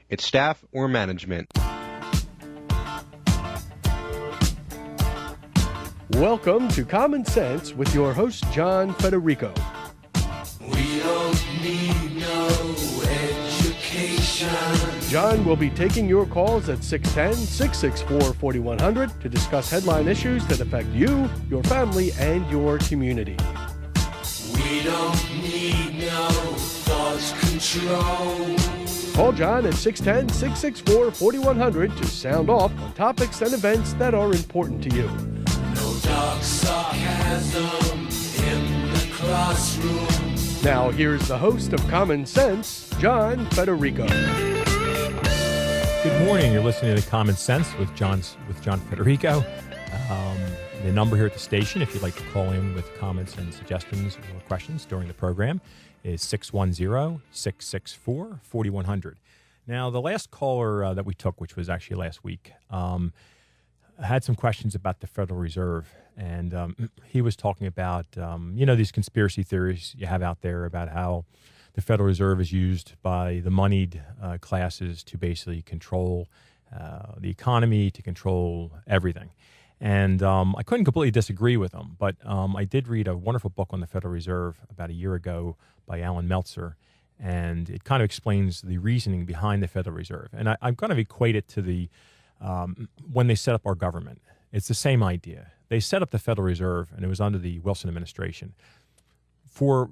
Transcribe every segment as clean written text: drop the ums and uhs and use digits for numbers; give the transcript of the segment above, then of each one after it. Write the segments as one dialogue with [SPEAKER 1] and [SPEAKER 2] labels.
[SPEAKER 1] its staff, or management.
[SPEAKER 2] Welcome to Common Sense with your host, John Federico.
[SPEAKER 3] We don't need no education.
[SPEAKER 2] John will be taking your calls at 610-664-4100 to discuss headline issues that affect you, your family, and your community.
[SPEAKER 3] We don't need no thought control.
[SPEAKER 2] Call John at 610-664-4100 to sound off on topics and events that are important to you.
[SPEAKER 3] No dark sarcasm in the classroom.
[SPEAKER 2] Now, here's the host of Common Sense, John Federico.
[SPEAKER 4] Good morning. You're listening to Common Sense with John Federico. The number here at the station, if you'd like to call in with comments and suggestions or questions during the program, is 610-664-4100. Now, the last caller that we took, which was actually last week, had some questions about the Federal Reserve. And he was talking about, these conspiracy theories you have out there about how the Federal Reserve is used by the moneyed classes to basically control the economy, to control everything. And I couldn't completely disagree with him, but I did read a wonderful book on the Federal Reserve about a year ago by Alan Meltzer, and it kind of explains the reasoning behind the Federal Reserve. And I'm going to equate it to the when they set up our government. It's the same idea. They set up the Federal Reserve, and it was under the Wilson administration, for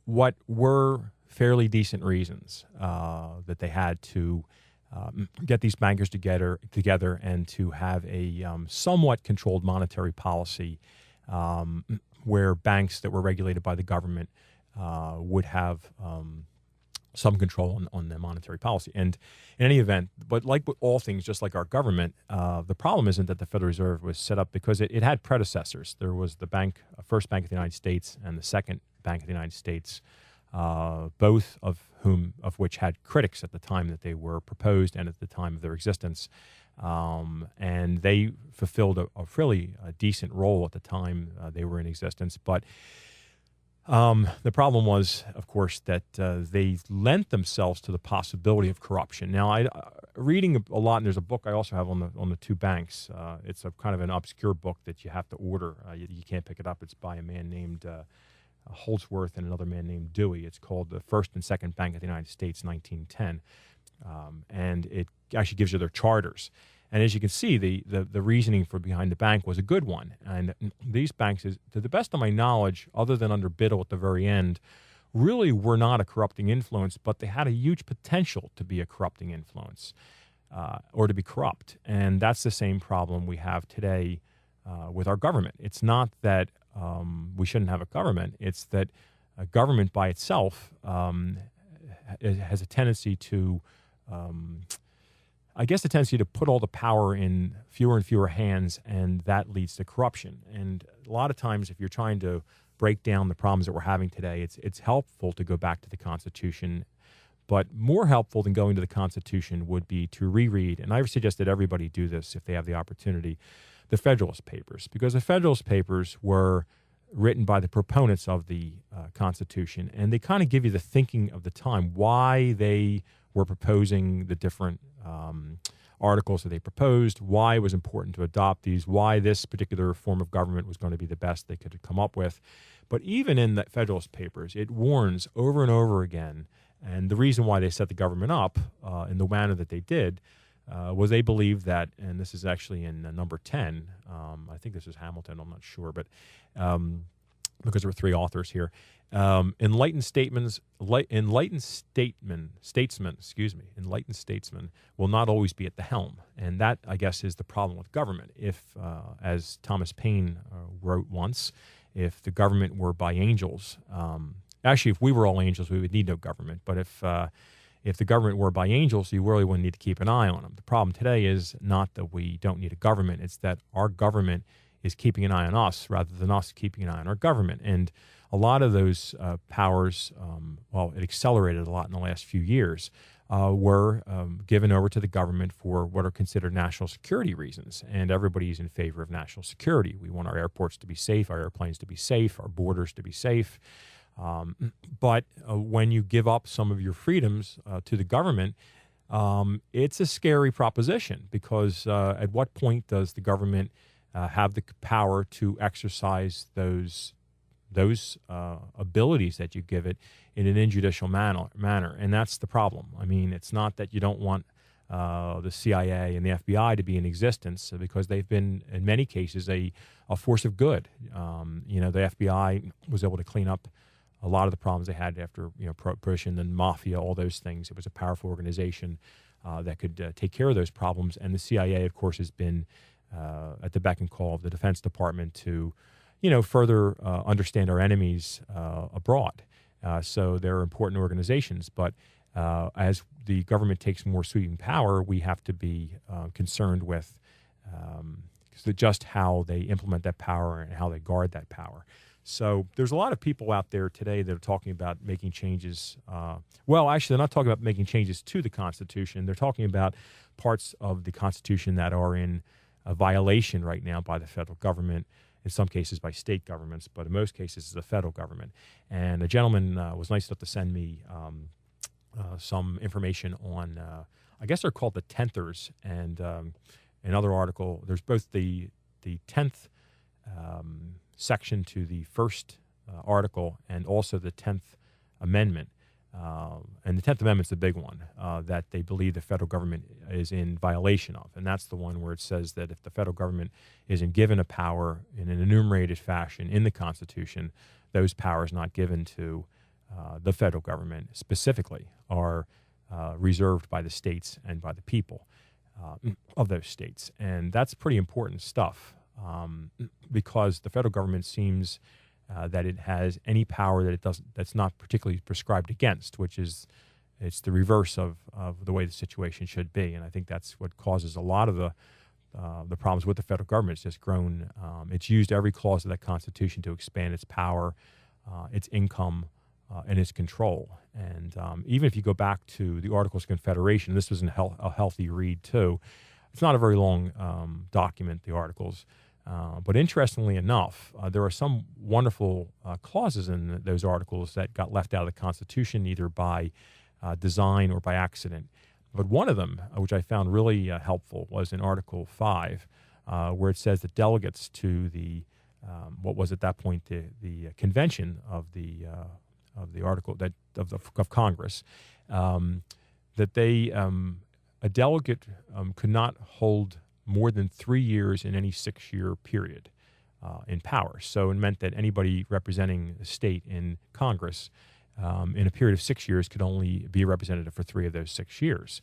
[SPEAKER 4] what were fairly decent reasons that they had to get these bankers together and to have a somewhat controlled monetary policy where banks that were regulated by the government would have some control on the monetary policy. And in any event, but like with all things, just like our government, the problem isn't that the Federal Reserve was set up because it had predecessors. There was the First Bank of the United States and the Second Bank of the United States, both of which had critics at the time that they were proposed and at the time of their existence. And they fulfilled a fairly decent role at the time they were in existence. But the problem was, of course, that they lent themselves to the possibility of corruption. Now, reading a lot, and there's a book I also have on the two banks. It's a kind of an obscure book that you have to order. You can't pick it up. It's by a man named Holdsworth and another man named Dewey. It's called The First and Second Bank of the United States, 1910. And it actually gives you their charters. And as you can see, the reasoning for behind the bank was a good one. And these banks, to the best of my knowledge, other than under Biddle at the very end, really were not a corrupting influence, but they had a huge potential to be a corrupting influence or to be corrupt. And that's the same problem we have today with our government. It's not that we shouldn't have a government. It's that a government by itself has a tendency to to put all the power in fewer and fewer hands, and that leads to corruption. And a lot of times, if you're trying to break down the problems that we're having today, it's helpful to go back to the Constitution. But more helpful than going to the Constitution would be to reread, and I've suggested everybody do this if they have the opportunity, the Federalist Papers, because the Federalist Papers were written by the proponents of the Constitution, and they kind of give you the thinking of the time, why they were proposing the different articles that they proposed, why it was important to adopt these, why this particular form of government was going to be the best they could come up with. But even in the Federalist Papers, it warns over and over again, and the reason why they set the government up in the manner that they did was they believed that, and this is actually in number 10, I think this is Hamilton, I'm not sure, but because there were three authors here, enlightened statesmen will not always be at the helm. And that, I guess, is the problem with government. If, as Thomas Paine wrote once, if the government were by angels, actually, if we were all angels, we would need no government. But if the government were by angels, you really wouldn't need to keep an eye on them. The problem today is not that we don't need a government. It's that our government is keeping an eye on us rather than us keeping an eye on our government. And a lot of those powers, it accelerated a lot in the last few years, were given over to the government for what are considered national security reasons. And everybody's in favor of national security. We want our airports to be safe, our airplanes to be safe, our borders to be safe. But when you give up some of your freedoms to the government, It's a scary proposition because at what point does the government have the power to exercise those abilities that you give it in an injudicial manner? And that's the problem. I mean, it's not that you don't want the CIA and the FBI to be in existence because they've been, in many cases, a force of good. The FBI was able to clean up a lot of the problems they had after prohibition and mafia, all those things. It was a powerful organization that could take care of those problems. And the CIA, of course, has been at the beck and call of the Defense Department to, further understand our enemies abroad. So they're important organizations. But as the government takes more sweeping power, we have to be concerned with just how they implement that power and how they guard that power. So there's a lot of people out there today that are talking about making changes. Actually, they're not talking about making changes to the Constitution. They're talking about parts of the Constitution that are in a violation right now by the federal government, in some cases by state governments, but in most cases it's the federal government. And a gentleman was nice enough to send me some information on, I guess they're called the Tenthers, and another article. There's both the 10th section to the first article and also the 10th Amendment. And the 10th Amendment's the big one that they believe the federal government is in violation of. And that's the one where it says that if the federal government isn't given a power in an enumerated fashion in the Constitution, those powers not given to the federal government specifically are reserved by the states and by the people of those states. And that's pretty important stuff because the federal government seems that it has any power that it doesn't, that's not particularly prescribed against, which is it's the reverse of the way the situation should be. And I think that's what causes a lot of the problems with the federal government. It's just grown. It's used every clause of that Constitution to expand its power, its income, and its control. And even if you go back to the Articles of Confederation, this was a healthy read too. It's not a very long document, the Articles. But interestingly enough, there are some wonderful clauses in those articles that got left out of the Constitution, either by design or by accident. But one of them, which I found really helpful, was in Article 5, where it says that delegates to the what was at that point the convention of the article of Congress, that they a delegate could not hold more than 3 years in any 6-year period in power. So it meant that anybody representing a state in Congress in a period of 6 years could only be a representative for 3 of those 6 years.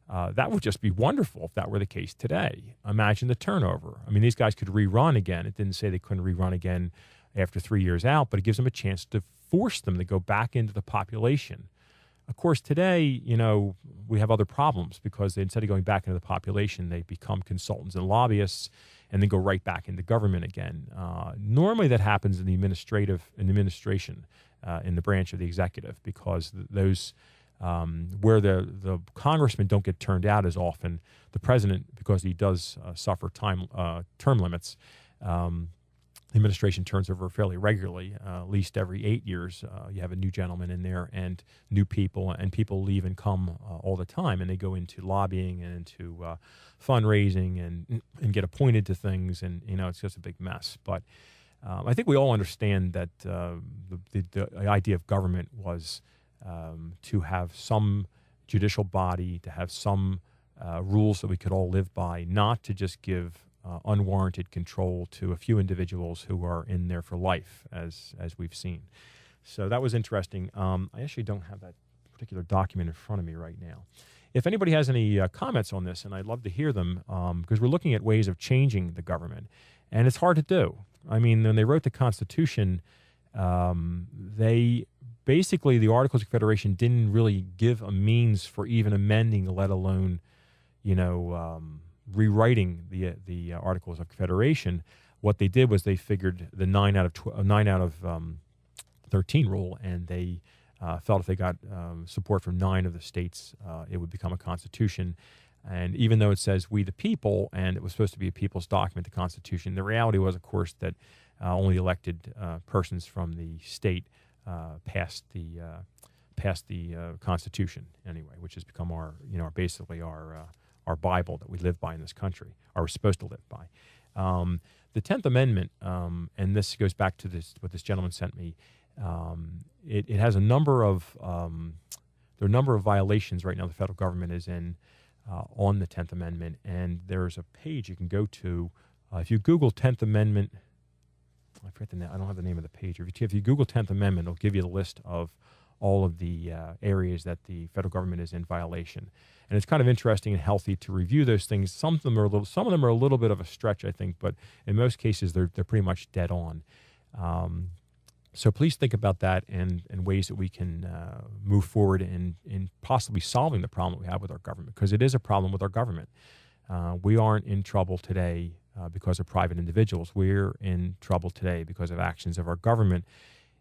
[SPEAKER 4] That would just be wonderful if that were the case today. Imagine the turnover. I mean, these guys could rerun again. It didn't say they couldn't rerun again after 3 years out, but it gives them a chance to force them to go back into the population. Of course, today, we have other problems because instead of going back into the population, they become consultants and lobbyists and then go right back into government again. Normally that happens in the administration, in the branch of the executive, because those where the congressmen don't get turned out as often, the president, because he does suffer term limits, the administration turns over fairly regularly, at least every 8 years. You have a new gentleman in there and new people, and people leave and come all the time, and they go into lobbying and into fundraising and get appointed to things, and it's just a big mess. But I think we all understand that the idea of government was to have some judicial body, to have some rules that we could all live by, not to just give unwarranted control to a few individuals who are in there for life, as we've seen. So that was interesting. I actually don't have that particular document in front of me right now. If anybody has any comments on this, and I'd love to hear them, because we're looking at ways of changing the government, and it's hard to do. I mean, when they wrote the Constitution, they basically, the Articles of Confederation didn't really give a means for even amending, let alone, rewriting the Articles of Confederation. What they did was they figured the 9 out of 13 rule, and they felt if they got support from 9 of the states, it would become a constitution. And even though it says "we the people," and it was supposed to be a people's document, the Constitution, the reality was, of course, that only elected persons from the state passed passed the Constitution anyway, which has become our, basically our Bible that we live by in this country, or we're supposed to live by. The 10th Amendment, and this goes back to what this gentleman sent me. It has a number of there are a number of violations right now the federal government is in on the 10th Amendment, and there's a page you can go to if you Google 10th Amendment. I forget the name. I don't have the name of the page. If you Google 10th Amendment, it'll give you the list of all of the areas that the federal government is in violation. And it's kind of interesting and healthy to review those things. Some of them are a little bit of a stretch, I think, but in most cases they're pretty much dead on. So please think about that and ways that we can move forward in possibly solving the problem we have with our government, because it is a problem with our government. We aren't in trouble today because of private individuals. We're in trouble today because of actions of our government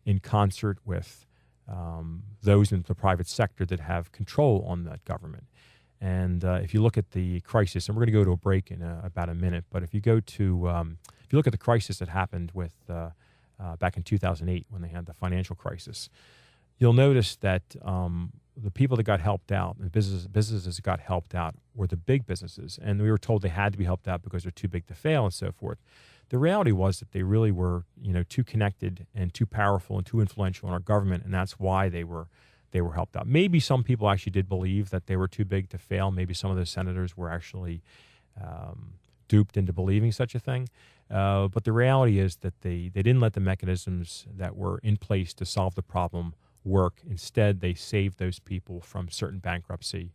[SPEAKER 4] in concert with those in the private sector that have control on that government. And if you look at the crisis, and we're going to go to a break in about a minute, but if you go to, if you look at the crisis that happened with back in 2008 when they had the financial crisis, you'll notice that the people that got helped out, the businesses that got helped out were the big businesses. And we were told they had to be helped out because they're too big to fail and so forth. The reality was that they really were, too connected and too powerful and too influential in our government, and that's why they were helped out. Maybe some people actually did believe that they were too big to fail. Maybe some of those senators were actually duped into believing such a thing. But the reality is that they didn't let the mechanisms that were in place to solve the problem work. Instead, they saved those people from certain bankruptcy.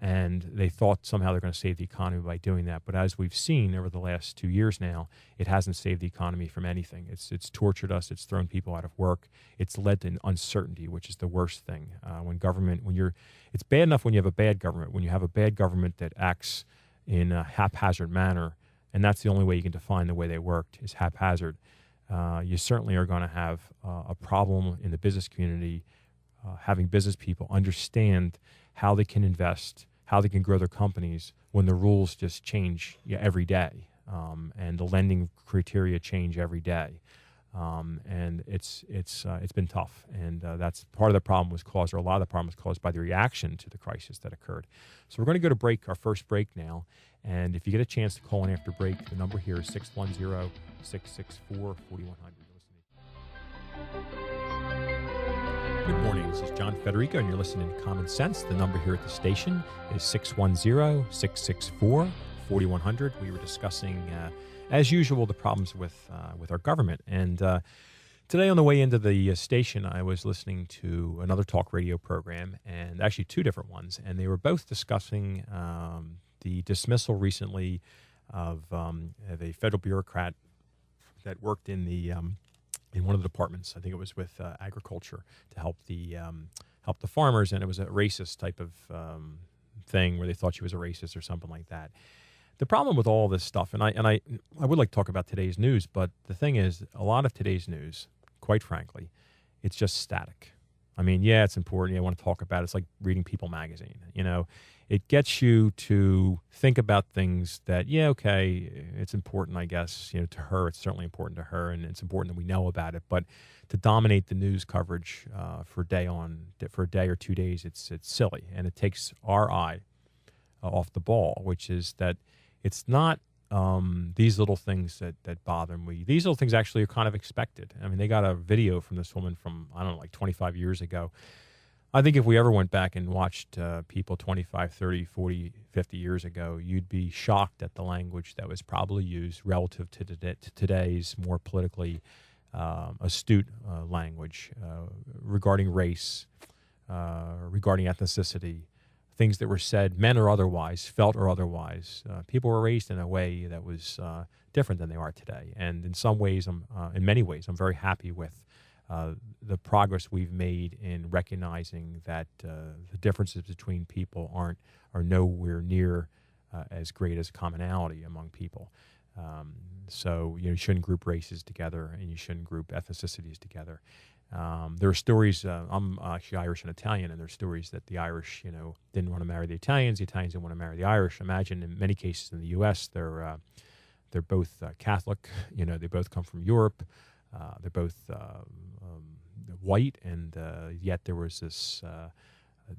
[SPEAKER 4] And they thought somehow they're going to save the economy by doing that. But as we've seen over the last 2 years now, it hasn't saved the economy from anything. It's tortured us. It's thrown people out of work. It's led to uncertainty, which is the worst thing. It's bad enough when you have a bad government. When you have a bad government that acts in a haphazard manner, and that's the only way you can define the way they worked, is haphazard. You certainly are going to have a problem in the business community, having business people understand how they can invest, how they can grow their companies when the rules just change every day, and the lending criteria change every day. And it's been tough, and that's part of the problem was caused, or a lot of the problem was caused by the reaction to the crisis that occurred. So we're going to go to our first break now, and if you get a chance to call in after break, the number here is 610-664-4100. Good morning, this is John Federico, and you're listening to Common Sense. The number here at the station is 610-664-4100. We were discussing, as usual, the problems with our government. And today on the way into the station, I was listening to another talk radio program, and actually two different ones, and they were both discussing the dismissal recently of a federal bureaucrat that worked in one of the departments. I think it was with agriculture to help the farmers, and it was a racist type of thing where they thought she was a racist or something like that. The problem with all this stuff, and I would like to talk about today's news, but the thing is, a lot of today's news, quite frankly, it's just static. I mean, yeah, it's important. Yeah, I want to talk about it. It's like reading People magazine. It gets you to think about things that, yeah, okay, it's important, I guess. To her, it's certainly important to her, and it's important that we know about it. But to dominate the news coverage for a day or 2 days, it's silly, and it takes our eye off the ball, which is that it's not these little things that bother me. These little things actually are kind of expected. I mean, they got a video from this woman from, I don't know, like 25 years ago. I think if we ever went back and watched people 25, 30, 40, 50 years ago, you'd be shocked at the language that was probably used relative to today's more politically astute language regarding race, regarding ethnicity, things that were said, men or otherwise, felt or otherwise. People were raised in a way that was different than they are today. And in some ways, in many ways, I'm very happy with the progress we've made in recognizing that the differences between people are nowhere near as great as commonality among people. So you shouldn't group races together, and you shouldn't group ethnicities together. There are stories, I'm actually Irish and Italian, and there are stories that the Irish, didn't want to marry the Italians didn't want to marry the Irish. Imagine in many cases in the U.S., they're both Catholic, they both come from Europe. They're both, white, and yet there was this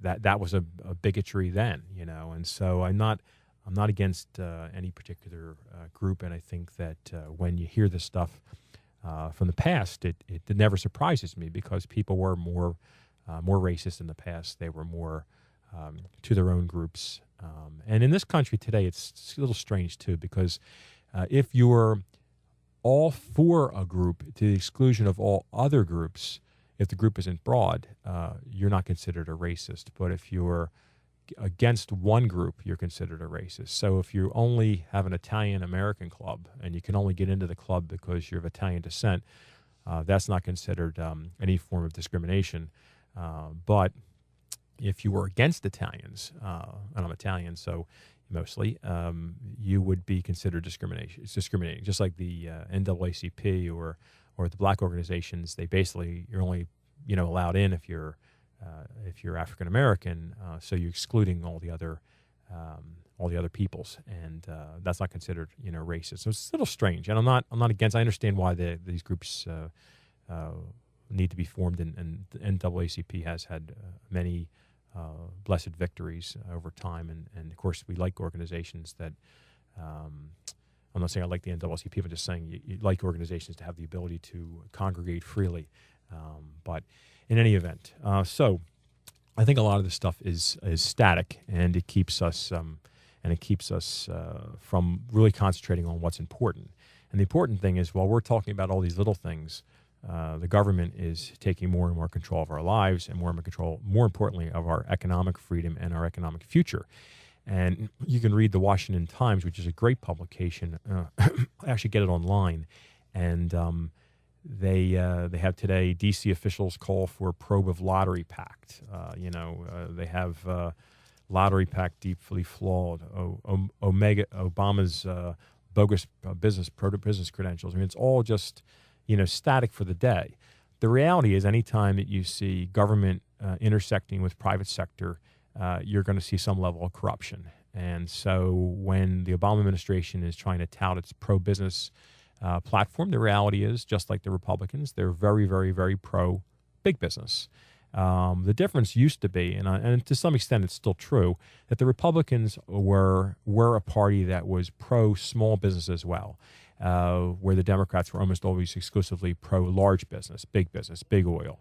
[SPEAKER 4] that was a bigotry then, and so I'm not against any particular group, and I think that when you hear this stuff from the past, it never surprises me because people were more racist in the past. They were more to their own groups, and in this country today, it's a little strange too because if you're all for a group to the exclusion of all other groups, if the group isn't broad, you're not considered a racist. But if you're against one group, you're considered a racist. So if you only have an Italian-American club and you can only get into the club because you're of Italian descent, that's not considered any form of discrimination. But if you were against Italians, and I'm Italian, so mostly, you would be considered discrimination. It's discriminating, just like the NAACP or the black organizations. They basically, you're only allowed in if you're African American, so you're excluding all the other peoples, and that's not considered racist. So it's a little strange, and I'm not against. I understand why these groups need to be formed, and the NAACP has had many blessed victories over time, and of course we like organizations that. I'm not saying I like the NAACP, I'm just saying you like organizations to have the ability to congregate freely. But in any event, so I think a lot of this stuff is static, and it keeps us from really concentrating on what's important. And the important thing is, while we're talking about all these little things, the government is taking more and more control of our lives and more importantly, of our economic freedom and our economic future. And you can read the Washington Times, which is a great publication. I actually get it online, and they have today D.C. officials call for a probe of lottery pact. They have lottery pact deeply flawed. Obama's bogus business credentials. I mean, it's all just static for the day. The reality is, anytime that you see government intersecting with private sector, you're going to see some level of corruption. And so when the Obama administration is trying to tout its pro-business platform, the reality is, just like the Republicans, they're very, very, very pro-big business. The difference used to be, and to some extent it's still true, that the Republicans were a party that was pro-small business as well, where the Democrats were almost always exclusively pro-large business, big oil.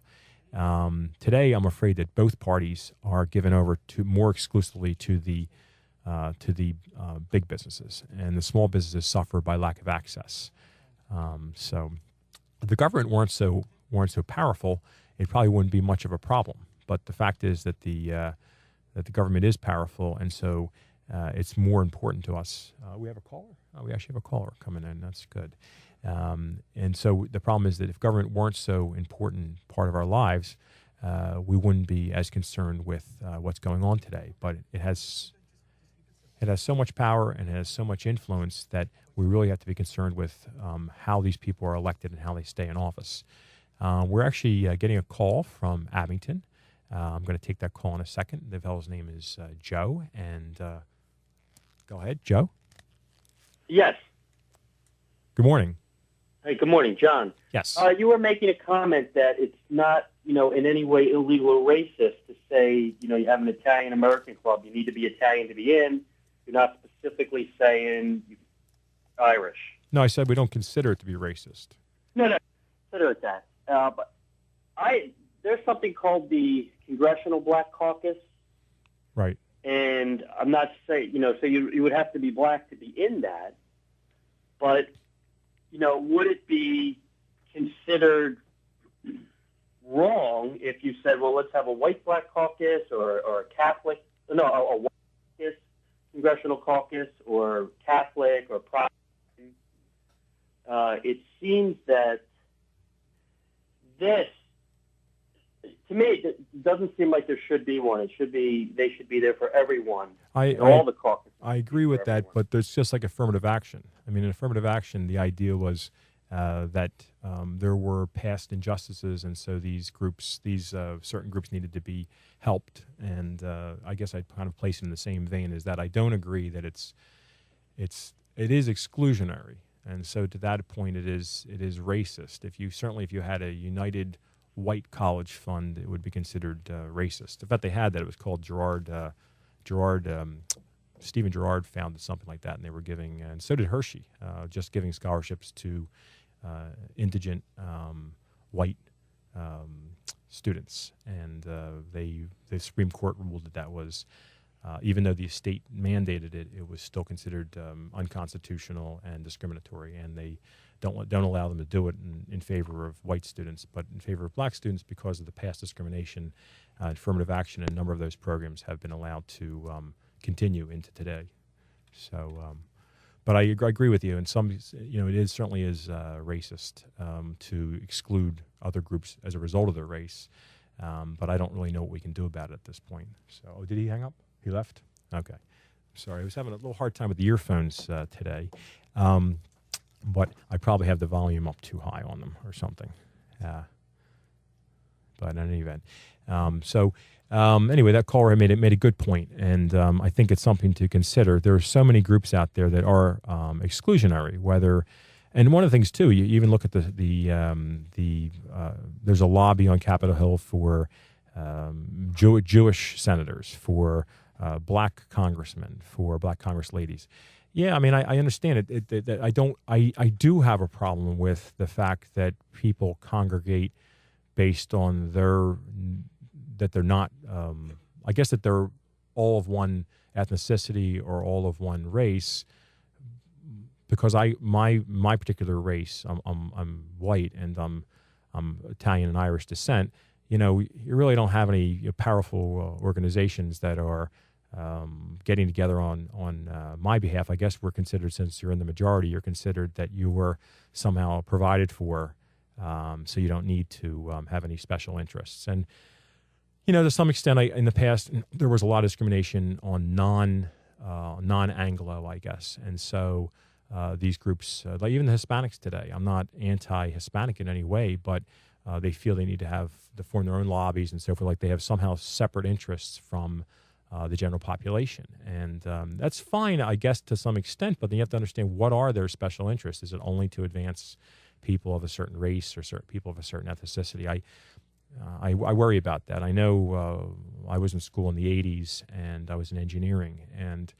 [SPEAKER 4] Today, I'm afraid that both parties are given over to more exclusively to the big businesses, and the small businesses suffer by lack of access. So, if the government weren't so powerful, it probably wouldn't be much of a problem. But the fact is that the government is powerful, and so it's more important to us. We have a caller. We actually have a caller coming in. That's good. And so the problem is that if government weren't so important part of our lives, we wouldn't be as concerned with what's going on today. But it has so much power and it has so much influence that we really have to be concerned with how these people are elected and how they stay in office. We're actually getting a call from Abington. I'm going to take that call in a second. The fellow's name is Joe. And go ahead, Joe.
[SPEAKER 5] Yes.
[SPEAKER 4] Good morning.
[SPEAKER 5] Hey, good morning, John.
[SPEAKER 4] Yes.
[SPEAKER 5] You were making a comment that it's not, in any way illegal or racist to say, you have an Italian-American club. You need to be Italian to be in. You're not specifically saying Irish.
[SPEAKER 4] No, I said we don't consider it to be racist.
[SPEAKER 5] No, consider it that. But there's something called the Congressional Black Caucus.
[SPEAKER 4] Right.
[SPEAKER 5] And I'm not saying, so you would have to be black to be in that. But, would it be considered wrong if you said, well, let's have a white black caucus or a Catholic, a white caucus, congressional caucus, or Catholic or Protestant? It seems that this, to me, it doesn't seem like there should be one. They should be there for everyone. All the caucuses.
[SPEAKER 4] I agree with that, but there's just like affirmative action. I mean, in affirmative action, the idea was that there were past injustices, and so these certain groups needed to be helped. And I guess I'd kind of place it in the same vein as that. I don't agree that it is exclusionary, and so to that point, it is racist. If you had a united white college fund, it would be considered racist. In fact, they had that. It was called Stephen Gerard founded something like that, and they were giving, and so did Hershey, just giving scholarships to indigent white students. And the Supreme Court ruled that was, even though the state mandated it, it was still considered unconstitutional and discriminatory, and they don't allow them to do it in favor of white students, but in favor of black students because of the past discrimination. Affirmative action, and a number of those programs have been allowed to continue into today. So, but I agree with you. And some, it certainly is racist to exclude other groups as a result of their race. But I don't really know what we can do about it at this point. So, did he hang up? He left? Okay. Sorry, I was having a little hard time with the earphones today. But I probably have the volume up too high on them or something. But in any event. Anyway, that caller made a good point, and I think it's something to consider. There are so many groups out there that are exclusionary. And one of the things too, you even look at there's a lobby on Capitol Hill for Jewish senators, for black congressmen, for black congress ladies. Yeah, I mean, I understand it. I do have a problem with the fact that people congregate based on that they're not, I guess that they're all of one ethnicity or all of one race, because my particular race, I'm white and I'm Italian and Irish descent. You really don't have any powerful organizations that are getting together on my behalf. I guess we're considered, since you're in the majority, you're considered that you were somehow provided for, so you don't need to have any special interests. And to some extent, in the past, there was a lot of discrimination on non-Anglo, I guess. And so these groups, like even the Hispanics today, I'm not anti-Hispanic in any way, but they feel they need to form their own lobbies and so forth. Like they have somehow separate interests from the general population. And that's fine, I guess, to some extent, but then you have to understand, what are their special interests? Is it only to advance people of a certain race or certain people of a certain ethnicity? I worry about that. I know I was in school in the 80s, and I was in engineering. And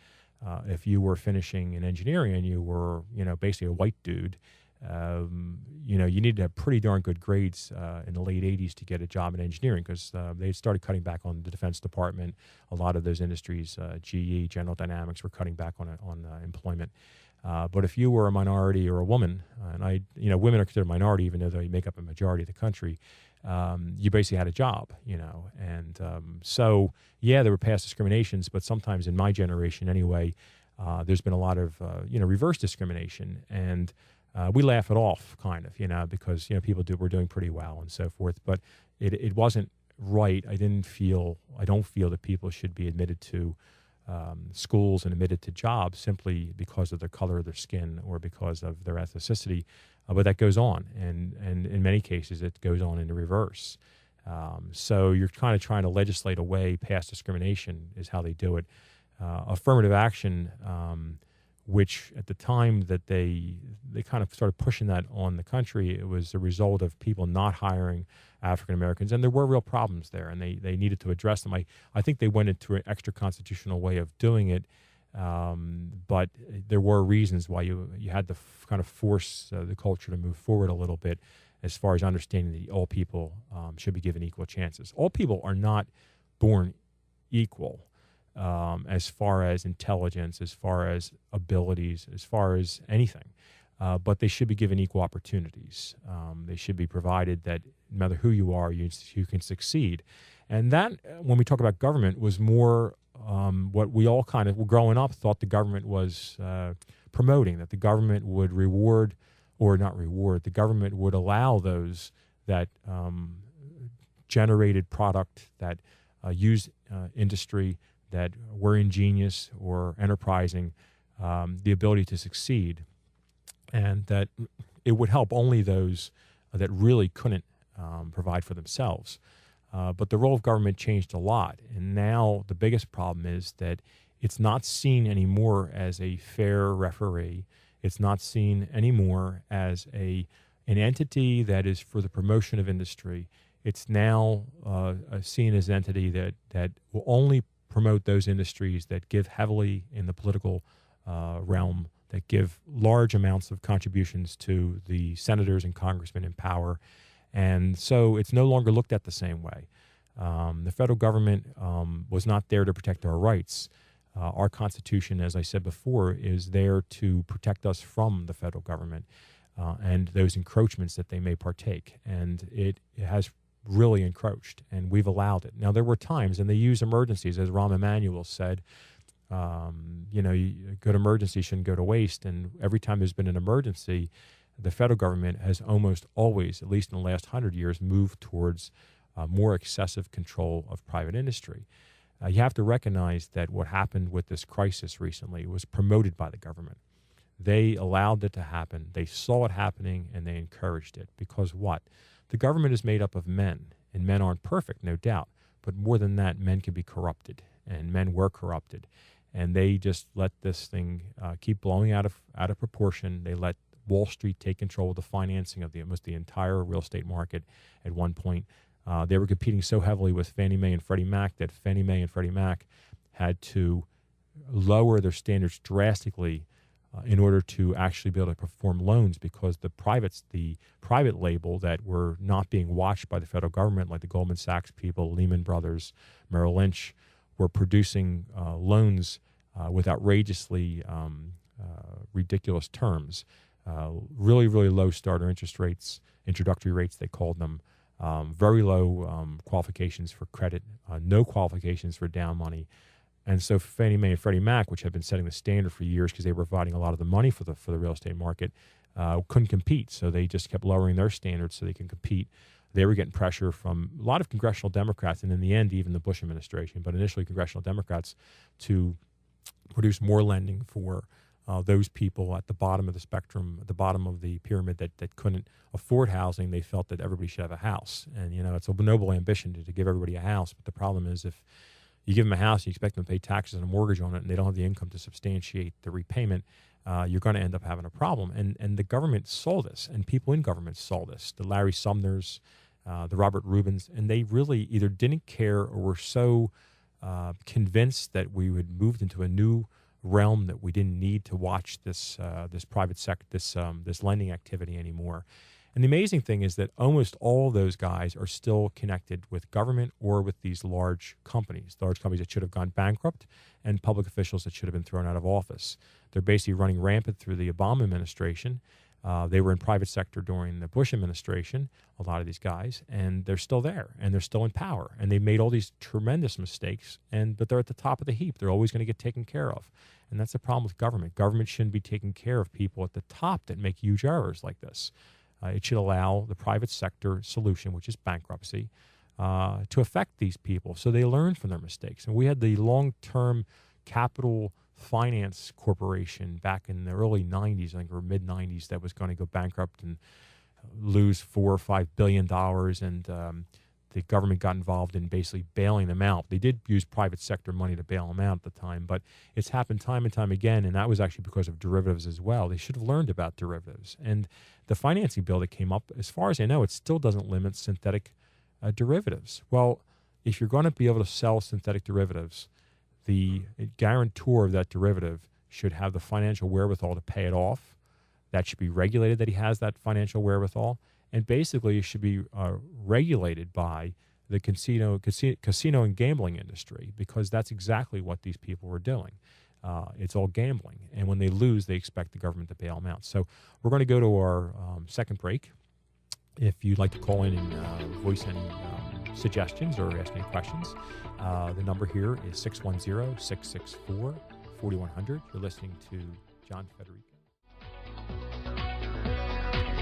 [SPEAKER 4] if you were finishing in engineering and you were, basically a white dude, you needed to have pretty darn good grades in the late 80s to get a job in engineering, because they started cutting back on the Defense Department. A lot of those industries, GE, General Dynamics, were cutting back on employment. But if you were a minority or a woman, and women are considered a minority even though they make up a majority of the country, you basically had a job, and so, yeah, there were past discriminations, but sometimes in my generation anyway, there's been a lot of, reverse discrimination, and we laugh it off kind of, because, people were doing pretty well and so forth, but it wasn't right. I don't feel that people should be admitted to schools and admitted to jobs simply because of the color of their skin or because of their ethnicity. But that goes on, and in many cases it goes on in the reverse. So you're kind of trying to legislate away past discrimination is how they do it. Affirmative action, which at the time that they kind of started pushing that on the country, it was a result of people not hiring African Americans, and there were real problems there, and they needed to address them. I think they went into an extra constitutional way of doing it, but there were reasons why you had to kind of force the culture to move forward a little bit, as far as understanding that all people should be given equal chances. All people are not born equal. As far as intelligence, as far as abilities, as far as anything. But they should be given equal opportunities. They should be provided that no matter who you are, you can succeed. And that, when we talk about government, was more what we all kind of, growing up, thought the government was promoting, that the government would reward, or not reward, the government would allow those that generated product, that used industry, that were ingenious or enterprising, the ability to succeed, and that it would help only those that really couldn't provide for themselves. But the role of government changed a lot, and now the biggest problem is that it's not seen anymore as a fair referee. It's not seen anymore as an entity that is for the promotion of industry. it's now seen as an entity that will only promote those industries that give heavily in the political realm, that give large amounts of contributions to the senators and congressmen in power. And so it's no longer looked at the same way. The federal government was not there to protect our rights. Our Constitution, as I said before, is there to protect us from the federal government and those encroachments that they may partake. And it has really encroached, and we've allowed it. Now, there were times, and they use emergencies, as Rahm Emanuel said, a good emergency shouldn't go to waste. And every time there's been an emergency, the federal government has almost always, at least in the last 100 years, moved towards more excessive control of private industry. You have to recognize that what happened with this crisis recently was promoted by the government. They allowed it to happen. They saw it happening, and they encouraged it. Because what? The government is made up of men, and men aren't perfect, no doubt. But more than that, men can be corrupted, and men were corrupted. And they just let this thing keep blowing out of proportion. They let Wall Street take control of the financing of almost the entire real estate market at one point. They were competing so heavily with Fannie Mae and Freddie Mac that Fannie Mae and Freddie Mac had to lower their standards drastically in order to actually be able to perform loans, because the private label that were not being watched by the federal government, like the Goldman Sachs people, Lehman Brothers, Merrill Lynch, were producing loans with outrageously ridiculous terms, really, really low starter interest rates, introductory rates they called them, very low qualifications for credit, no qualifications for down money. And so Fannie Mae and Freddie Mac, which had been setting the standard for years because they were providing a lot of the money for the real estate market, couldn't compete. So they just kept lowering their standards so they can compete. They were getting pressure from a lot of congressional Democrats, and in the end, even the Bush administration, but initially congressional Democrats, to produce more lending for those people at the bottom of the spectrum, at the bottom of the pyramid that couldn't afford housing. They felt that everybody should have a house. And, it's a noble ambition to give everybody a house. But the problem is, if you give them a house, you expect them to pay taxes and a mortgage on it, and they don't have the income to substantiate the repayment, you're going to end up having a problem. And the government saw this, and people in government saw this, the Larry Sumners, the Robert Rubins, and they really either didn't care or were so convinced that we had moved into a new realm that we didn't need to watch this private sector, this lending activity anymore. And the amazing thing is that almost all of those guys are still connected with government or with these large companies that should have gone bankrupt, and public officials that should have been thrown out of office. They're basically running rampant through the Obama administration. They were in private sector during the Bush administration, a lot of these guys, and they're still there, and they're still in power. And they made all these tremendous mistakes, but they're at the top of the heap. They're always going to get taken care of. And that's the problem with government. Government shouldn't be taking care of people at the top that make huge errors like this. It should allow the private sector solution, which is bankruptcy, to affect these people so they learn from their mistakes. And we had the long-term capital finance corporation back in the early 90s, I think, or mid-90s, that was going to go bankrupt and lose $4 or $5 billion, and the government got involved in basically bailing them out. They did use private sector money to bail them out at the time, but it's happened time and time again, and that was actually because of derivatives as well. They should have learned about derivatives. And the financing bill that came up, as far as I know, it still doesn't limit synthetic derivatives. Well, if you're going to be able to sell synthetic derivatives, the guarantor of that derivative should have the financial wherewithal to pay it off. That should be regulated, that he has that financial wherewithal. And basically, it should be regulated by the casino and gambling industry, because that's exactly what these people were doing. It's all gambling. And when they lose, they expect the government to bail them out. So we're going to go to our second break. If you'd like to call in and voice any suggestions or ask any questions, the number here is 610-664-4100. You're listening to John Federico.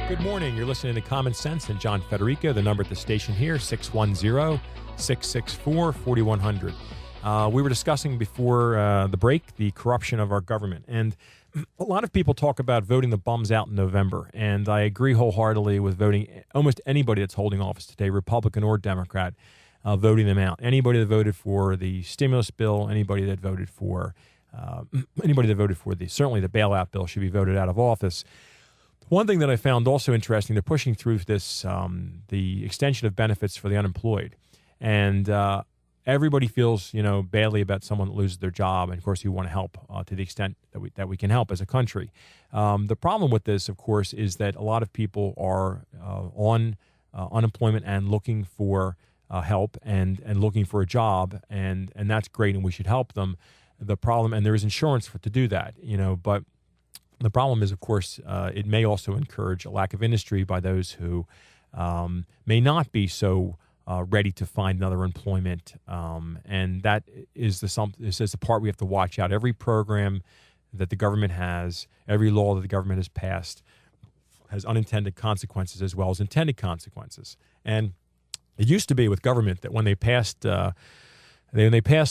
[SPEAKER 4] Good morning. You're listening to Common Sense and John Federico. The number at the station here, 610-664-4100. We were discussing before the break the corruption of our government. And a lot of people talk about voting the bums out in November. And I agree wholeheartedly with voting almost anybody that's holding office today, Republican or Democrat, voting them out. Anybody that voted for the stimulus bill, anybody that voted for certainly the bailout bill should be voted out of office. One thing that I found also interesting, they're pushing through this, the extension of benefits for the unemployed. And everybody feels, badly about someone that loses their job. And, of course, you want to help to the extent that we can help as a country. The problem with this, of course, is that a lot of people are on unemployment and looking for help and looking for a job. And that's great, and we should help them. The problem, and there is insurance to do that, but the problem is, of course, it may also encourage a lack of industry by those who may not be so ready to find another employment, and that is the part we have to watch out. Every program that the government has, every law that the government has passed, has unintended consequences as well as intended consequences. And it used to be with government that when they passed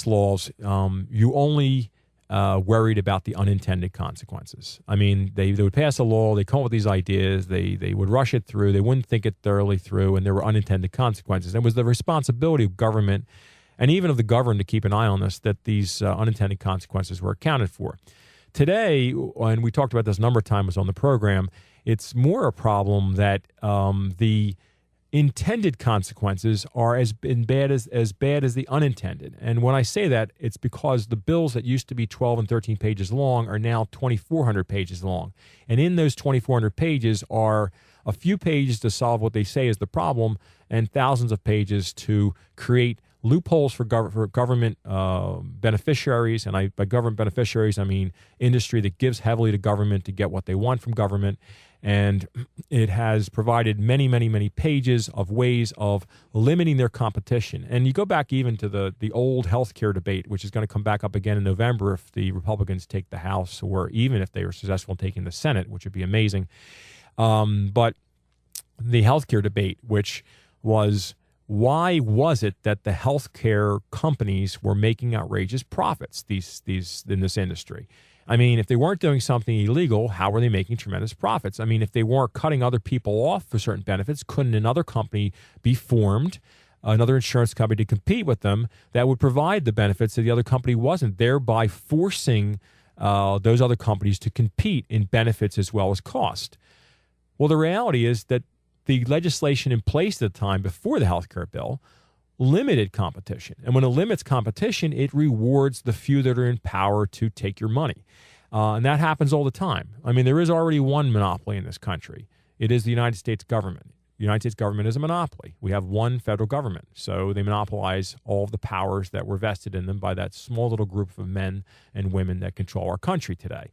[SPEAKER 4] laws, you only worried about the unintended consequences. I mean, they would pass a law, they come up with these ideas, they would rush it through, they wouldn't think it thoroughly through, and there were unintended consequences. And it was the responsibility of government and even of the governed to keep an eye on this, that these unintended consequences were accounted for. Today, and we talked about this a number of times on the program, it's more a problem that the intended consequences are as bad as the unintended. And when I say that, it's because the bills that used to be 12 and 13 pages long are now 2,400 pages long. And in those 2,400 pages are a few pages to solve what they say is the problem and thousands of pages to create loopholes for government beneficiaries. And by government beneficiaries, I mean industry that gives heavily to government to get what they want from government. And it has provided many, many, many pages of ways of limiting their competition. And you go back even to the old health care debate, which is going to come back up again in November if the Republicans take the House, or even if they were successful in taking the Senate, which would be amazing. But the health care debate, which was, why was it that the healthcare companies were making outrageous profits these in this industry? I mean, if they weren't doing something illegal, how were they making tremendous profits? I mean, if they weren't cutting other people off for certain benefits, couldn't another company be formed, another insurance company to compete with them that would provide the benefits that the other company wasn't, thereby forcing those other companies to compete in benefits as well as cost? Well, the reality is that the legislation in place at the time before the health care bill limited competition. And when it limits competition, it rewards the few that are in power to take your money. And that happens all the time. I mean, there is already one monopoly in this country. It is the United States government. The United States government is a monopoly. We have one federal government. So they monopolize all of the powers that were vested in them by that small little group of men and women that control our country today.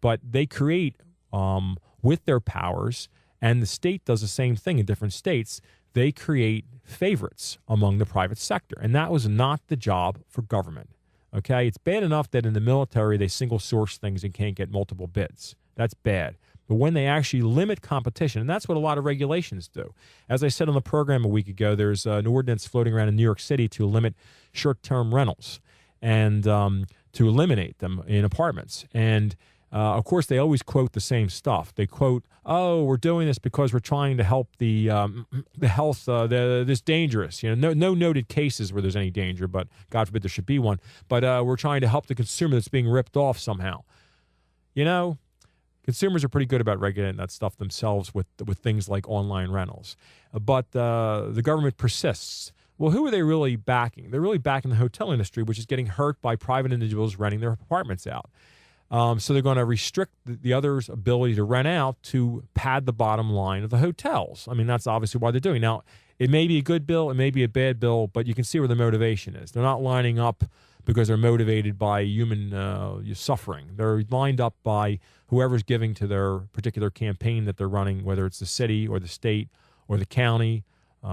[SPEAKER 4] But they create, with their powers, and the state does the same thing in different states, they create favorites among the private sector. And that was not the job for government. Okay? It's bad enough that in the military they single source things and can't get multiple bids. That's bad. But when they actually limit competition, and that's what a lot of regulations do. As I said on the program a week ago, there's an ordinance floating around in New York City to limit short-term rentals and to eliminate them in apartments. And of course, they always quote the same stuff. They quote, "Oh, we're doing this because we're trying to help the health. This dangerous. No noted cases where there's any danger, but God forbid there should be one. But we're trying to help the consumer that's being ripped off somehow. Consumers are pretty good about regulating that stuff themselves with things like online rentals. But the government persists. Well, who are they really backing? They're really backing the hotel industry, which is getting hurt by private individuals renting their apartments out. So they're going to restrict the others' ability to rent out to pad the bottom line of the hotels. I mean, that's obviously why they're doing it. Now, it may be a good bill, it may be a bad bill, but you can see where the motivation is. They're not lining up because they're motivated by human suffering. They're lined up by whoever's giving to their particular campaign that they're running, whether it's the city or the state or the county. I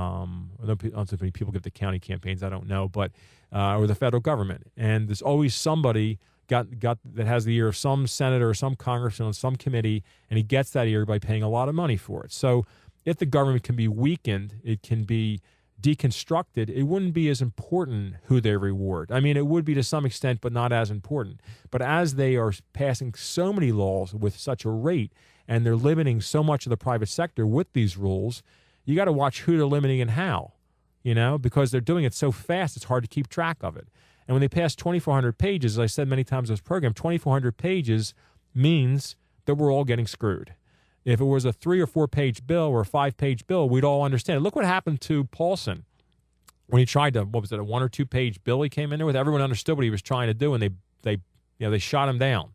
[SPEAKER 4] don't know if many people give to county campaigns, I don't know, but or the federal government. And there's always somebody got that has the ear of some senator or some congressman on some committee, and he gets that ear by paying a lot of money for it. So if the government can be weakened, it can be deconstructed, it wouldn't be as important who they reward. I mean, it would be to some extent, but not as important. But as they are passing so many laws with such a rate, and they're limiting so much of the private sector with these rules, you got to watch who they're limiting and how, because they're doing it so fast, it's hard to keep track of it. And when they pass 2,400 pages, as I said many times in this program, 2,400 pages means that we're all getting screwed. If it was a 3 or 4 page bill or a 5 page bill, we'd all understand. Look what happened to Paulson when he tried to, what was it, a 1 or 2 page bill he came in there with? Everyone understood what he was trying to do, and they shot him down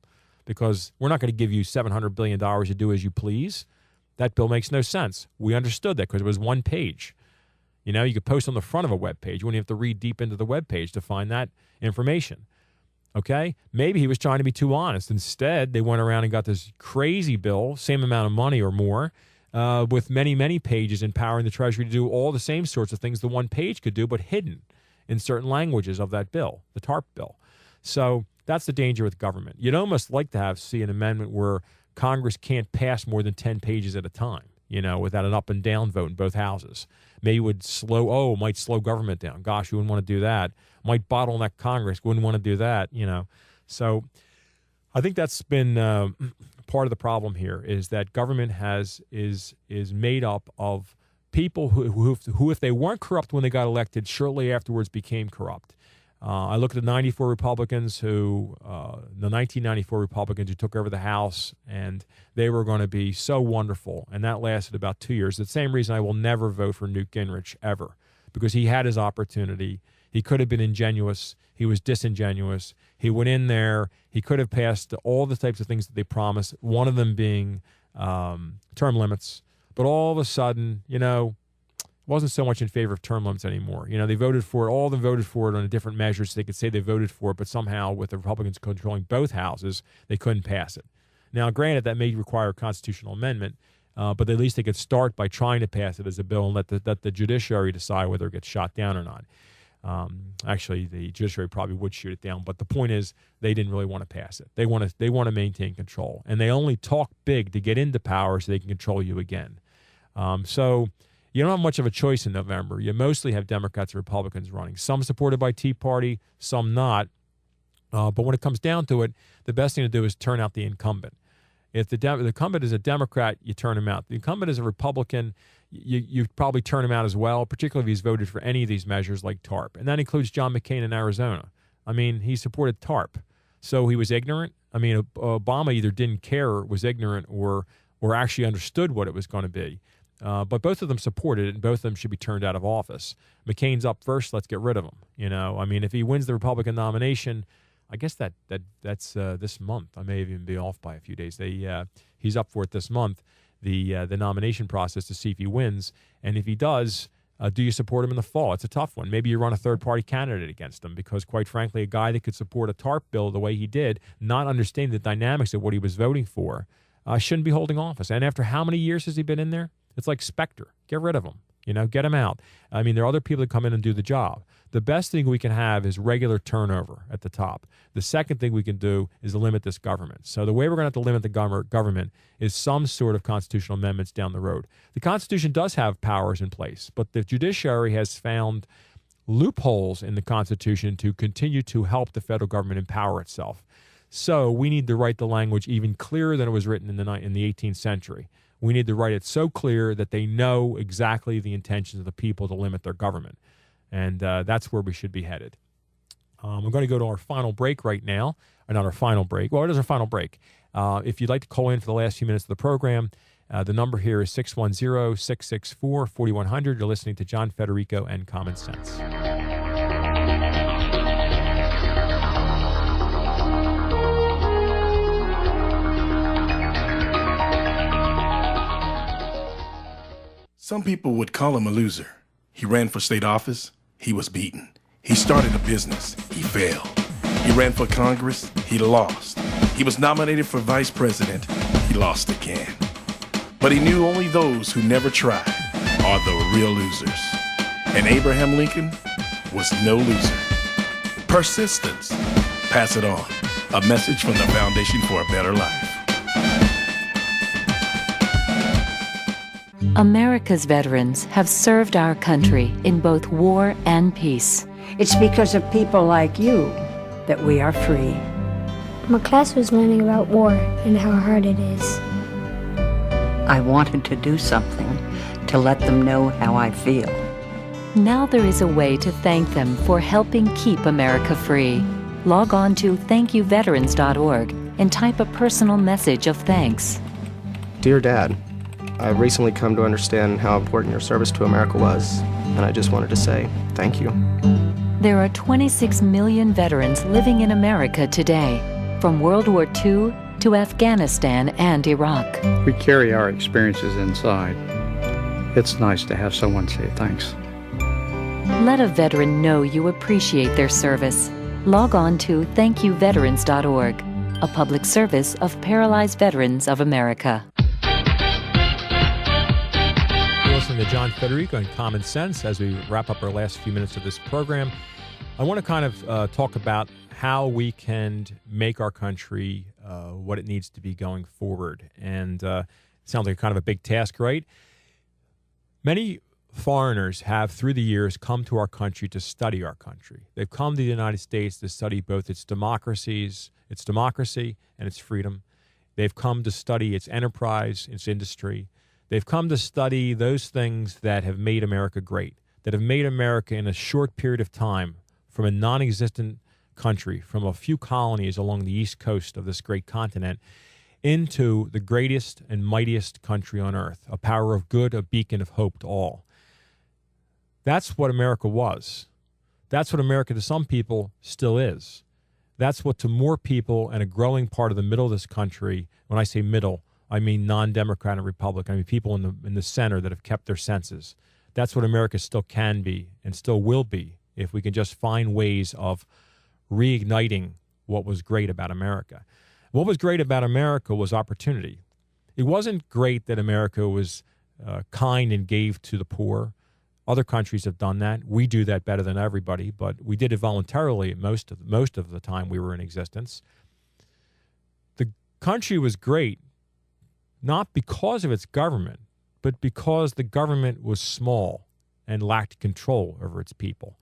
[SPEAKER 4] because we're not going to give you $700 billion to do as you please. That bill makes no sense. We understood that because it was 1 page. You know, you could post on the front of a web page. You wouldn't have to read deep into the web page to find that information. Okay? Maybe he was trying to be too honest. Instead, they went around and got this crazy bill, same amount of money or more, with many, many pages empowering the Treasury to do all the same sorts of things the 1 page could do, but hidden in certain languages of that bill, the TARP bill. So that's the danger with government. You'd almost like to see an amendment where Congress can't pass more than 10 pages at a time, you know, without an up and down vote in both houses. Maybe it would might slow government down. Gosh, you wouldn't want to do that. Might bottleneck Congress. Wouldn't want to do that, you know. So I think that's been part of the problem here is that government is made up of people who, if they weren't corrupt when they got elected, shortly afterwards became corrupt. I look at the 94 Republicans the 1994 Republicans who took over the House, and they were going to be so wonderful, and that lasted about 2 years. The same reason I will never vote for Newt Gingrich ever, because he had his opportunity. He could have been ingenuous. He was disingenuous. He went in there. He could have passed all the types of things that they promised, one of them being term limits. But all of a sudden, you know, wasn't so much in favor of term limits anymore. You know, they voted for it. All of them voted for it on a different measure, so they could say they voted for it, but somehow with the Republicans controlling both houses, they couldn't pass it. Now, granted, that may require a constitutional amendment, but at least they could start by trying to pass it as a bill and let the judiciary decide whether it gets shot down or not. Actually, the judiciary probably would shoot it down, but the point is they didn't really want to pass it. They want to maintain control, and they only talk big to get into power so they can control you again. So you don't have much of a choice in November. You mostly have Democrats and Republicans running, some supported by Tea Party, some not. But when it comes down to it, the best thing to do is turn out the incumbent. If the incumbent is a Democrat, you turn him out. The incumbent is a Republican, you probably turn him out as well, particularly if he's voted for any of these measures like TARP. And that includes John McCain in Arizona. I mean, he supported TARP. So he was ignorant. I mean, Obama either didn't care or was ignorant or actually understood what it was going to be. But both of them supported it, and both of them should be turned out of office. McCain's up first. Let's get rid of him. You know, I mean, if he wins the Republican nomination, I guess that's this month. I may even be off by a few days. He's up for it this month, the nomination process to see if he wins. And if he does, do you support him in the fall? It's a tough one. Maybe you run a third-party candidate against him because, quite frankly, a guy that could support a TARP bill the way he did, not understanding the dynamics of what he was voting for, shouldn't be holding office. And after how many years has he been in there? It's like Spectre. Get rid of him. You know, get him out. I mean, there are other people that come in and do the job. The best thing we can have is regular turnover at the top. The second thing we can do is limit this government. So the way we're going to have to limit the government is some sort of constitutional amendments down the road. The Constitution does have powers in place, but the judiciary has found loopholes in the Constitution to continue to help the federal government empower itself. So we need to write the language even clearer than it was written in the 18th century. We need to write it so clear that they know exactly the intentions of the people to limit their government. And that's where we should be headed. We're going to go to our final break right now. Or not our final break. Well, it is our final break. If you'd like to call in for the last few minutes of the program, the number here is 610-664-4100. You're listening to John Federico and Common Sense.
[SPEAKER 6] Some people would call him a loser. He ran for state office. He was beaten. He started a business. He failed. He ran for Congress. He lost. He was nominated for vice president. He lost again. But he knew only those who never try are the real losers. And Abraham Lincoln was no loser. Persistence. Pass it on. A message from the Foundation for a Better Life.
[SPEAKER 7] America's veterans have served our country in both war and peace.
[SPEAKER 8] It's because of people like you that we are free.
[SPEAKER 9] My class was learning about war and how hard it is.
[SPEAKER 10] I wanted to do something to let them know how I feel.
[SPEAKER 7] Now there is a way to thank them for helping keep America free. Log on to thankyouveterans.org and type a personal message of thanks.
[SPEAKER 11] Dear Dad, I've recently come to understand how important your service to America was, and I just wanted to say thank you.
[SPEAKER 7] There are 26 million veterans living in America today, from World War II to Afghanistan and Iraq.
[SPEAKER 12] We carry our experiences inside. It's nice to have someone say thanks.
[SPEAKER 7] Let a veteran know you appreciate their service. Log on to thankyouveterans.org, a public service of Paralyzed Veterans of America.
[SPEAKER 4] You're listening to John Federico and Common Sense as we wrap up our last few minutes of this program. I want to kind of talk about how we can make our country what it needs to be going forward. And it sounds like kind of a big task, right? Many foreigners have, through the years, come to our country to study our country. They've come to the United States to study both its democracy and its freedom. They've come to study its enterprise, its industry. They've come to study those things that have made America great, that have made America in a short period of time from a non-existent country, from a few colonies along the east coast of this great continent, into the greatest and mightiest country on earth, a power of good, a beacon of hope to all. That's what America was. That's what America to some people still is. That's what to more people and a growing part of the middle of this country, when I say middle, I mean non-Democrat and Republican, I mean people in the center that have kept their senses. That's what America still can be and still will be if we can just find ways of reigniting what was great about America. What was great about America was opportunity. It wasn't great that America was kind and gave to the poor. Other countries have done that. We do that better than everybody, but we did it voluntarily most of the time we were in existence. The country was great, not because of its government, but because the government was small and lacked control over its people.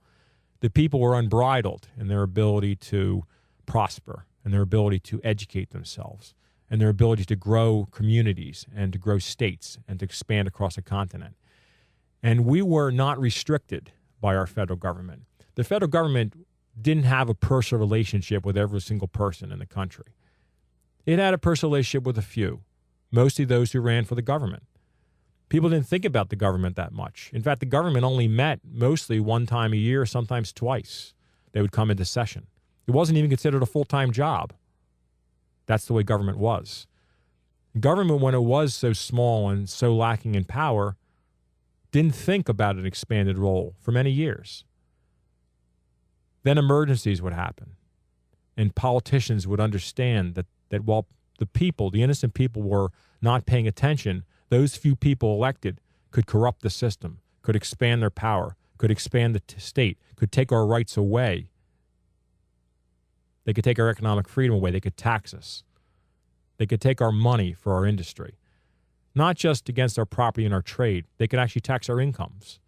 [SPEAKER 4] The people were unbridled in their ability to prosper and their ability to educate themselves and their ability to grow communities and to grow states and to expand across a continent. And we were not restricted by our federal government. The federal government didn't have a personal relationship with every single person in the country. It had a personal relationship with a few, mostly those who ran for the government. People didn't think about the government that much. In fact, the government only met mostly one time a year, sometimes twice. They would come into session. It wasn't even considered a full-time job. That's the way government was. Government, when it was so small and so lacking in power, didn't think about an expanded role for many years. Then emergencies would happen, and politicians would understand that while the people, the innocent people, were not paying attention, those few people elected could corrupt the system, could expand their power, could expand the state, could take our rights away. They could take our economic freedom away. They could tax us. They could take our money for our industry. Not just against our property and our trade. They could actually tax our incomes.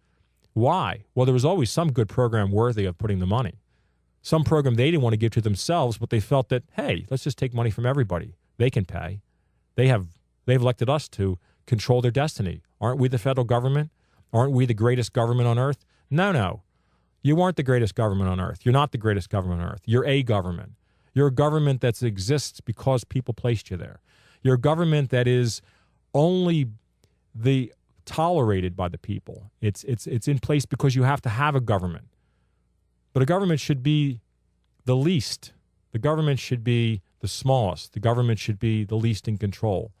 [SPEAKER 4] Why? Well, there was always some good program worthy of putting the money. Some program they didn't want to give to themselves, but they felt that, hey, let's just take money from everybody. They can pay. They've elected us to control their destiny. Aren't we the federal government? Aren't we the greatest government on earth? No. You aren't the greatest government on earth. You're not the greatest government on earth. You're a government. You're a government that exists because people placed you there. You're a government that is only tolerated by the people. It's in place because you have to have a government. But a government should be the least. The government should be the smallest. The government should be the least in control.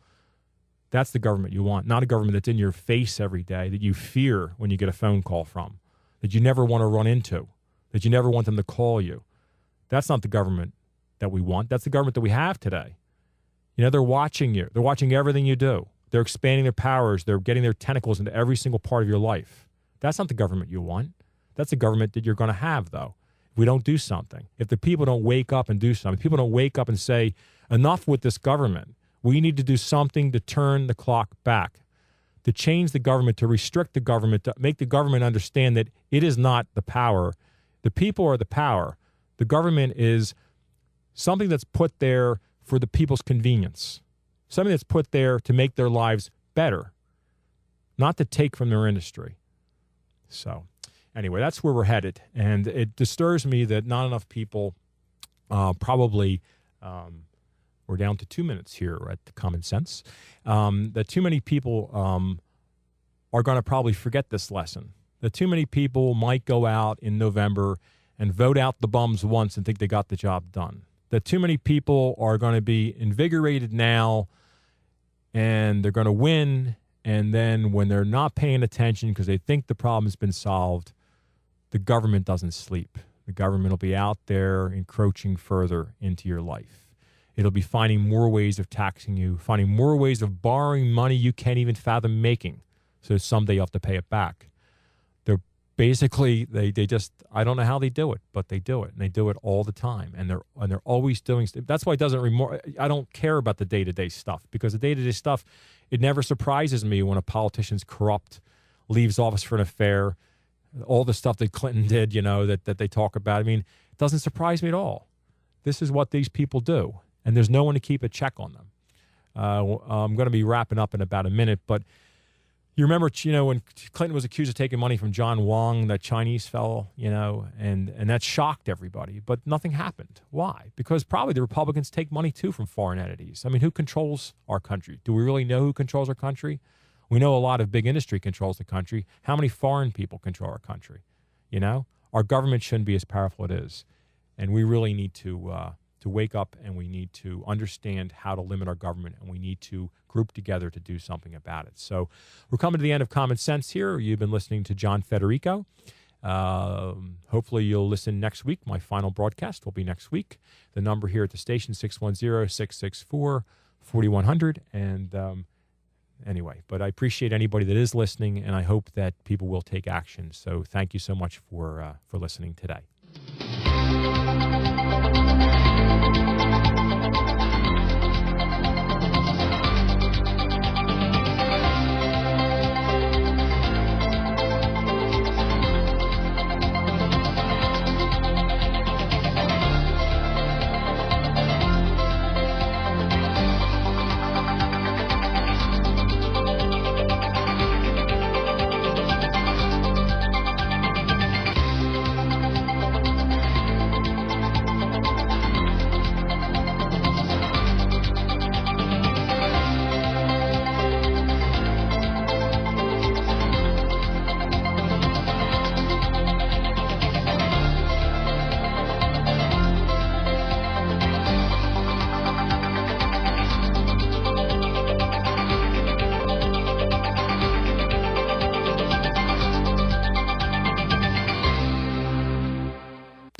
[SPEAKER 4] That's the government you want, not a government that's in your face every day, that you fear when you get a phone call from, that you never want to run into, that you never want them to call you. That's not the government that we want. That's the government that we have today. You know, they're watching you. They're watching everything you do. They're expanding their powers. They're getting their tentacles into every single part of your life. That's not the government you want. That's the government that you're going to have, though, if we don't do something. If the people don't wake up and do something, people don't wake up and say, enough with this government. We need to do something to turn the clock back, to change the government, to restrict the government, to make the government understand that it is not the power. The people are the power. The government is something that's put there for the people's convenience, something that's put there to make their lives better, not to take from their industry. So anyway, that's where we're headed. And it disturbs me that not enough people probably We're down to 2 minutes here at the Common Sense. That too many people are going to probably forget this lesson. That too many people might go out in November and vote out the bums once and think they got the job done. That too many people are going to be invigorated now and they're going to win, and then when they're not paying attention because they think the problem has been solved, the government doesn't sleep. The government will be out there encroaching further into your life. It'll be finding more ways of taxing you, finding more ways of borrowing money you can't even fathom making, so someday you have to pay it back. They're basically, they just, I don't know how they do it, but they do it, and they do it all the time, and they're always doing. That's why it doesn't. I don't care about the day-to-day stuff, because the day-to-day stuff, it never surprises me when a politician's corrupt, leaves office for an affair, all the stuff that Clinton did, that they talk about. I mean, it doesn't surprise me at all. This is what these people do, and there's no one to keep a check on them. I'm going to be wrapping up in about a minute, but you remember, when Clinton was accused of taking money from John Wong, that Chinese fellow, and that shocked everybody, but nothing happened. Why? Because probably the Republicans take money too from foreign entities. I mean, who controls our country? Do we really know who controls our country? We know a lot of big industry controls the country. How many foreign people control our country? Our government shouldn't be as powerful as it is, and we really need to wake up, and we need to understand how to limit our government, and we need to group together to do something about it. So we're coming to the end of Common Sense here. You've been listening to John Federico. Hopefully you'll listen next week. My final broadcast will be next week. The number here at the station, 610-664-4100. And anyway, but I appreciate anybody that is listening, and I hope that people will take action. So thank you so much for listening today.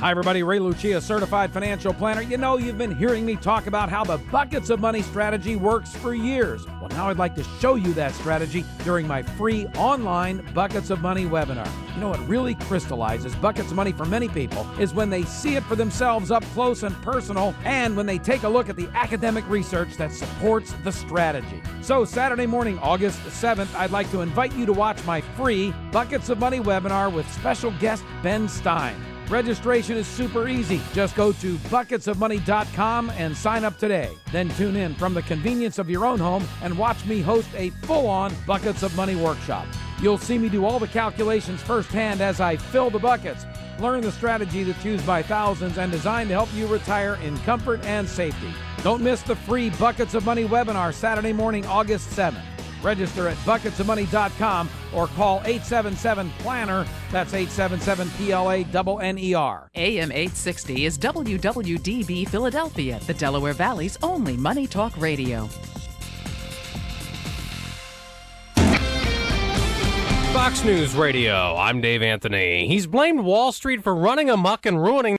[SPEAKER 13] Hi, everybody. Ray Lucia, certified financial planner. You've been hearing me talk about how the Buckets of Money strategy works for years. Well, now I'd like to show you that strategy during my free online Buckets of Money webinar. What really crystallizes Buckets of Money for many people is when they see it for themselves up close and personal, and when they take a look at the academic research that supports the strategy. So Saturday morning, August 7th, I'd like to invite you to watch my free Buckets of Money webinar with special guest Ben Stein. Registration is super easy. Just go to bucketsofmoney.com and sign up today. Then tune in from the convenience of your own home and watch me host a full-on Buckets of Money workshop. You'll see me do all the calculations firsthand as I fill the buckets. Learn the strategy that's used by thousands and designed to help you retire in comfort and safety. Don't miss the free Buckets of Money webinar Saturday morning, August 7th. Register at bucketsofmoney.com or call 877-PLANNER. That's 877-PLANNER.
[SPEAKER 14] AM 860 is WWDB Philadelphia, the Delaware Valley's only Money Talk radio.
[SPEAKER 15] Fox News Radio, I'm Dave Anthony. He's blamed Wall Street for running amok and ruining